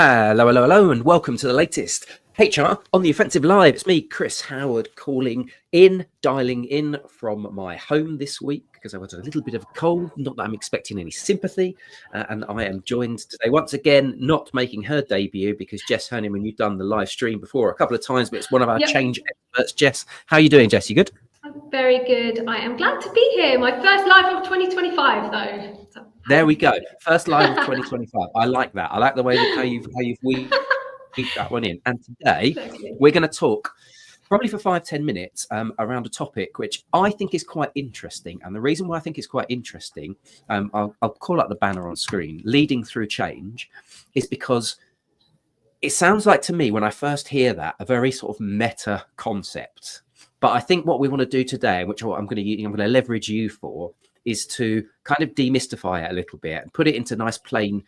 Hello, hello, hello, and welcome to the latest HR on the Offensive Live. It's me, Chris Howard, dialing in from my home this week because I was a little bit of a cold. Not that I'm expecting any sympathy, and I am joined today once again, not making her debut because Jess Honeyman, you've done the live stream before a couple of times, but it's one of our change experts. Jess, how are you doing, Jess? You good? I'm very good. I am glad to be here. My first live of 2025, though. So, there we go. First live of 2025. I like that. I like the way that how you've weaved that one in. And today we're going to talk probably for 5-10 minutes around a topic which I think is quite interesting. And the reason why I think it's quite interesting, I'll call up the banner on screen, leading through change, is because it sounds like to me when I first hear that a very sort of meta concept. But I think what we want to do today, which I'm going to leverage you for, is to kind of demystify it a little bit and put it into nice plain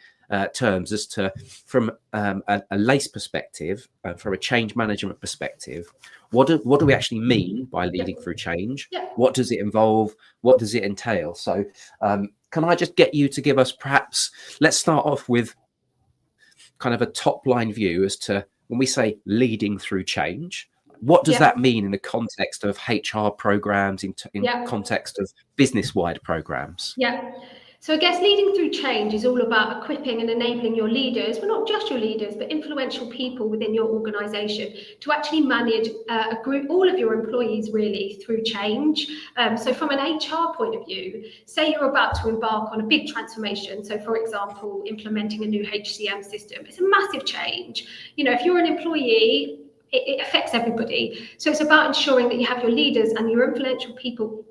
terms as to, from a LACE perspective, from a change management perspective, what do we actually mean by leading through change? What does it involve? What does it entail? So can I just get you to give us perhaps, let's start off with kind of a top line view as to when we say leading through change, what does that mean in the context of HR programs, in context of business-wide programs? So I guess leading through change is all about equipping and enabling your leaders, but not just your leaders, but influential people within your organisation to actually manage a group, all of your employees really, through change. So from an HR point of view, say you're about to embark on a big transformation. So for example, implementing a new HCM system. It's a massive change. You know, if you're an employee, it affects everybody. So it's about ensuring that you have your leaders and your influential people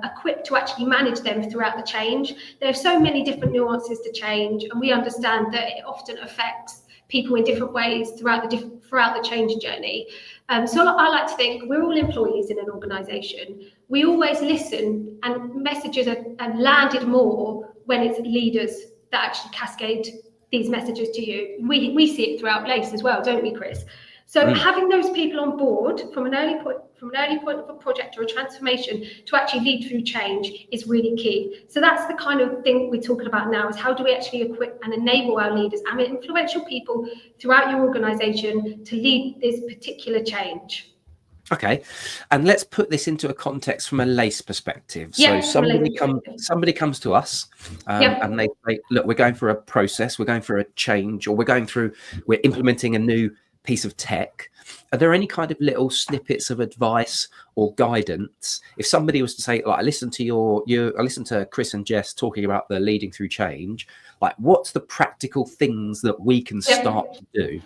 equipped to actually manage them throughout the change. There are so many different nuances to change, and we understand that it often affects people in different ways throughout the change journey. So I like to think we're all employees in an organisation. We always listen, and messages are landed more when it's leaders that actually cascade these messages to you. We see it throughout LACE as well, don't we, Chris? So having those people on board from an early point of a project or a transformation to actually lead through change is really key. So that's the kind of thing we're talking about now, is how do we actually equip and enable our leaders and influential people throughout your organisation to lead this particular change. Okay, and let's put this into a context from a LACE perspective. So somebody comes to us and they say, look, we're going through a process, we're going through a change, or we're implementing a new piece of tech. Are there any kind of little snippets of advice or guidance if somebody was to say, like, I listened to Chris and Jess talking about the leading through change, like what's the practical things that we can start to do?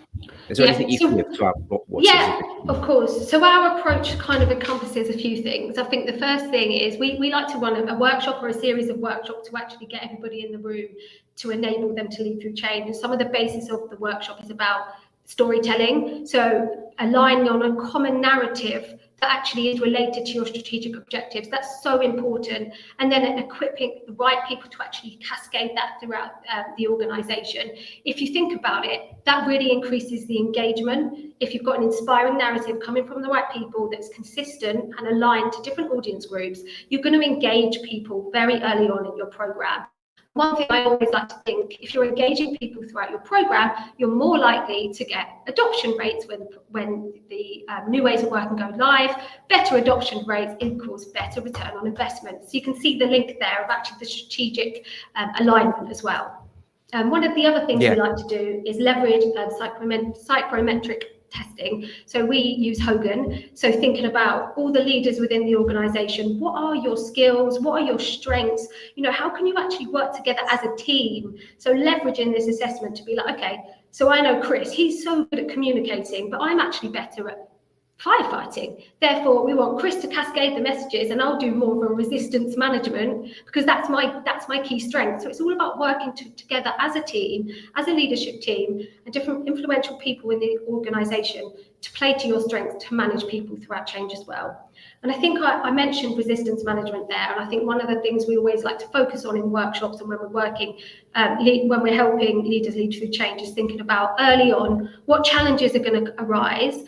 Is there anything you can give to our watchers? Of course. So our approach kind of encompasses a few things. I think the first thing is we like to run a workshop or a series of workshops to actually get everybody in the room to enable them to lead through change. And some of the basis of the workshop is about storytelling, so aligning on a common narrative that actually is related to your strategic objectives. That's so important. And then equipping the right people to actually cascade that throughout the organisation. If you think about it, that really increases the engagement. If you've got an inspiring narrative coming from the right people that's consistent and aligned to different audience groups, you're going to engage people very early on in your programme. One thing I always like to think, if you're engaging people throughout your program, you're more likely to get adoption rates when the new ways of working go live. Better adoption rates equals better return on investment. So you can see the link there of actually the strategic alignment as well. One of the other things we like to do is leverage psychometric testing. So we use Hogan. So thinking about all the leaders within the organization, what are your skills? What are your strengths? You know, how can you actually work together as a team? So leveraging this assessment to be like, okay, so I know Chris, he's so good at communicating, but I'm actually better at firefighting. Therefore, we want Chris to cascade the messages, and I'll do more of a resistance management because that's my key strength. So it's all about working together as a team, as a leadership team, and different influential people in the organisation to play to your strengths to manage people throughout change as well. And I think I mentioned resistance management there. And I think one of the things we always like to focus on in workshops and when we're working, when we're helping leaders lead through change, is thinking about early on what challenges are going to arise.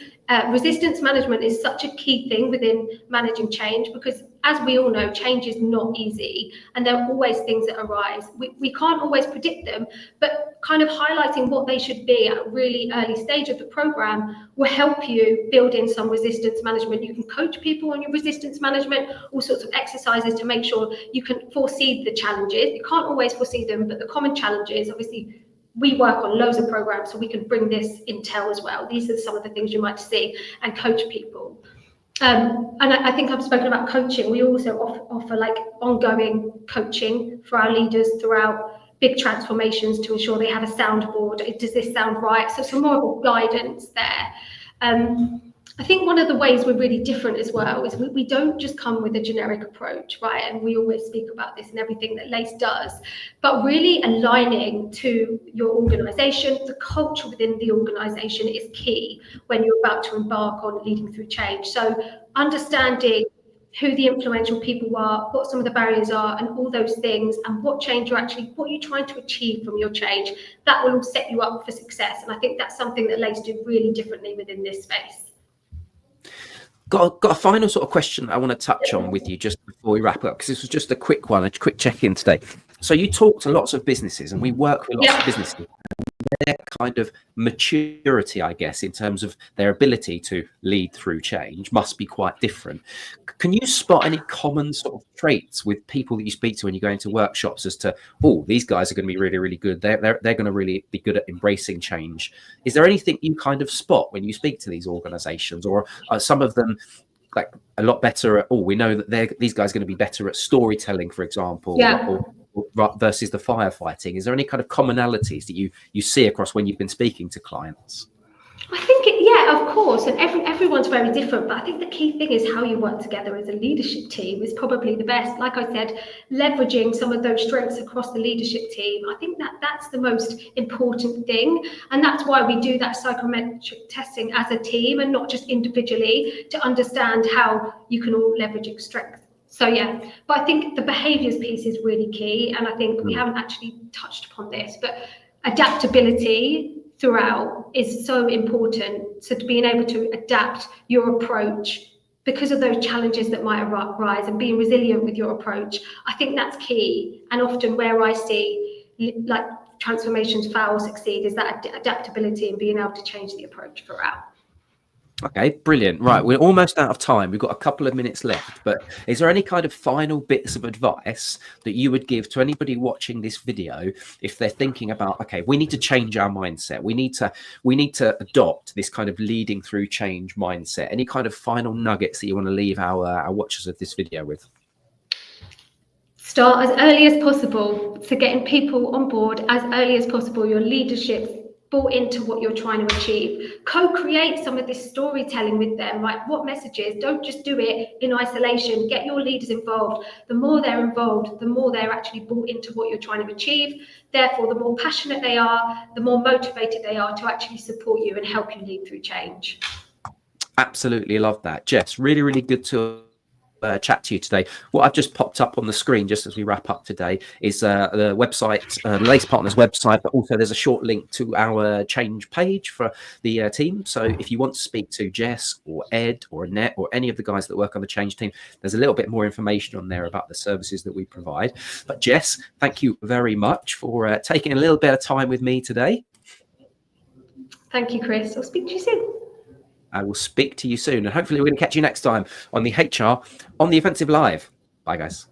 Resistance management is such a key thing within managing change, because as we all know, change is not easy and there are always things that arise. We can't always predict them, but kind of highlighting what they should be at a really early stage of the program will help you build in some resistance management. You can coach people on your resistance management, all sorts of exercises to make sure you can foresee the challenges. You can't always foresee them, but the common challenges, obviously, we work on loads of programs, so we can bring this intel as well. These are some of the things you might see and coach people. And I think I've spoken about coaching. We also offer like ongoing coaching for our leaders throughout big transformations to ensure they have a soundboard. Does this sound right? So some more guidance there. I think one of the ways we're really different as well is we don't just come with a generic approach, right? And we always speak about this in everything that LACE does, but really aligning to your organisation. The culture within the organisation is key when you're about to embark on leading through change. So understanding who the influential people are, what some of the barriers are, and all those things, and what you're trying to achieve from your change, that will all set you up for success. And I think that's something that LACE do really differently within this space. Got a final sort of question I want to touch on with you just before we wrap up, because this was just a quick one, a quick check-in today. So you talk to lots of businesses, and we work with lots of businesses. Their kind of maturity, I guess, in terms of their ability to lead through change must be quite different. Can you spot any common sort of traits with people that you speak to when you go into workshops as to, oh, these guys are going to be really, really good. They're going to really be good at embracing change. Is there anything you kind of spot when you speak to these organizations, or are some of them like a lot better at, we know that these guys are going to be better at storytelling, for example, or versus the firefighting? Is there any kind of commonalities that you see across when you've been speaking to clients? I think, of course, and everyone's very different, but I think the key thing is how you work together as a leadership team is probably the best. Like I said, leveraging some of those strengths across the leadership team. I think that's the most important thing, and that's why we do that psychometric testing as a team and not just individually, to understand how you can all leverage your strengths. So but I think the behaviours piece is really key, and I think we haven't actually touched upon this, but adaptability throughout is so important. So to being able to adapt your approach because of those challenges that might arise, and being resilient with your approach, I think that's key. And often where I see like transformations fail or succeed is that adaptability and being able to change the approach throughout. Okay, brilliant. Right, we're almost out of time. We've got a couple of minutes left, but is there any kind of final bits of advice that you would give to anybody watching this video if they're thinking about, okay, we need to change our mindset, we need to adopt this kind of leading through change mindset? Any kind of final nuggets that you want to leave our watchers of this video with? Start as early as possible. So getting people on board as early as possible, your leadership bought into what you're trying to achieve. Co-create some of this storytelling with them, right? What messages? Don't just do it in isolation. Get your leaders involved. The more they're involved, the more they're actually bought into what you're trying to achieve. Therefore, the more passionate they are, the more motivated they are to actually support you and help you lead through change. Absolutely love that. Jess, really, really good to chat to you today. What I've just popped up on the screen just as we wrap up today is the website, the LACE Partners website, but also there's a short link to our change page for the team. So if you want to speak to Jess or Ed or Annette or any of the guys that work on the change team, there's a little bit more information on there about the services that we provide. But Jess, thank you very much for taking a little bit of time with me today. Thank you, Chris. I'll speak to you soon. I will speak to you soon, and hopefully we're going to catch you next time on the HR on the Offensive Live. Bye, guys.